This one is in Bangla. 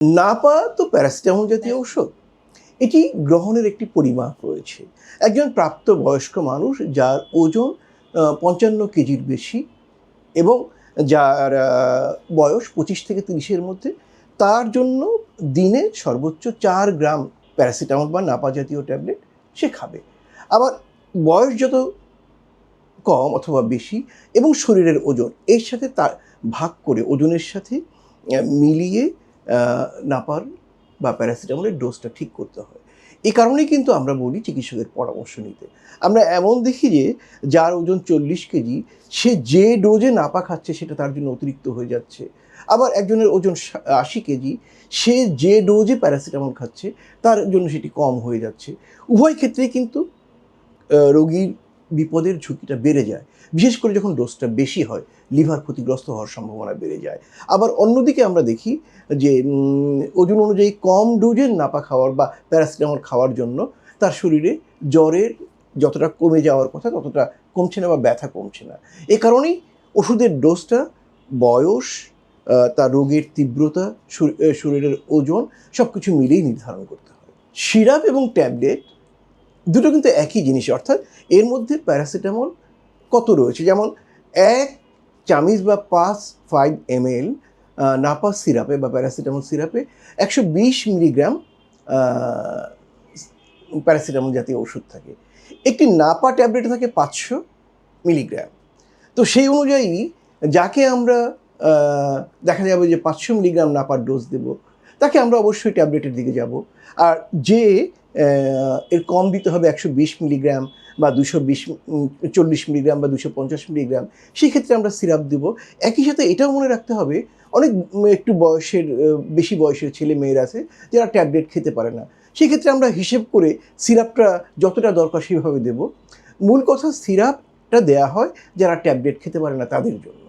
নাপা তো প্যারাসিটামল জাতীয় ঔষধ। এটি গ্রহণের একটি পরিমাপ রয়েছে। একজন প্রাপ্তবয়স্ক মানুষ যার ওজন ৫৫ কেজির বেশি এবং যার বয়স ২৫ থেকে ৩০-এর মধ্যে, তার জন্য দিনে সর্বোচ্চ ৪ গ্রাম প্যারাসিটামল বা নাপা জাতীয় ট্যাবলেট সে খাবে। আবার বয়স যত কম অথবা বেশি এবং শরীরের ওজন এর সাথে তার ভাগ করে ওজনের সাথে মিলিয়ে নাপার বা প্যারাসিটামলের ডোজটা ঠিক করতে হয়। এই কারণেই কিন্তু আমরা বলি চিকিৎসকের পরামর্শ নিতে। আমরা এমন দেখি যে যার ওজন ৪০ কেজি সে যে ডোজে নাপা খাচ্ছে সেটা তার জন্য অতিরিক্ত হয়ে যাচ্ছে। আবার একজনের ওজন ৮০ কেজি, সে যে ডোজে প্যারাসিটামল খাচ্ছে তার জন্য সেটি কম হয়ে যাচ্ছে। উভয় ক্ষেত্রেই কিন্তু রোগীর বিপদের ঝুঁকিটা বেড়ে যায়। বিশেষ করে যখন ডোজটা বেশি হয়, লিভার ক্ষতিগ্রস্ত হওয়ার সম্ভাবনা বেড়ে যায়। আবার অন্যদিকে আমরা দেখি যে ওজন অনুযায়ী কম ডোজের নাপা খাওয়ার বা প্যারাসিটামল খাওয়ার জন্য তার শরীরে জ্বরের যতটা কমে যাওয়ার কথা ততটা কমছে না বা ব্যথা কমছে না। এ কারণেই ওষুধের ডোজটা বয়স, তার রোগের তীব্রতা, শরীরের ওজন সব কিছু মিলিয়েই নির্ধারণ করতে হয়। সিরাপ এবং ট্যাবলেট দুটো কিন্তু একই জিনিস, অর্থাৎ এর মধ্যে প্যারাসিটামল কত রয়েছে, যেমন ১ চামচ বা 5 ml নাপা সিরাপে বা প্যারাসিটামল সিরাপে ১২০ মিলিগ্রাম প্যারাসিটামল জাতীয় ওষুধ থাকে। একটি নাপা ট্যাবলেটে থাকে ৫০০ মিলিগ্রাম। তো সেই অনুযায়ী যাকে আমরা দেখা যাবে যে ৫০০ মিলিগ্রাম নাপার ডোজ দেব, তাকে আমরা অবশ্যই ট্যাবলেটের দিকে যাব। আর যে এর কম দিতে হবে ১২০ মিলিগ্রাম বা ২৪০ মিলিগ্রাম বা ২৫০ মিলিগ্রাম, সেক্ষেত্রে আমরা সিরাপ দেব। একই সাথে এটাও মনে রাখতে হবে, অনেক একটু বয়সের বেশি বয়সের ছেলে মেয়ের আছে যারা ট্যাবলেট খেতে পারে না। সেক্ষেত্রে আমরা হিসেব করে সিরাপটা যতটা দরকার সেভাবে দেব। মূল কথা, সিরাপটা দেয়া হয় যারা ট্যাবলেট খেতে পারে না তাদের জন্য।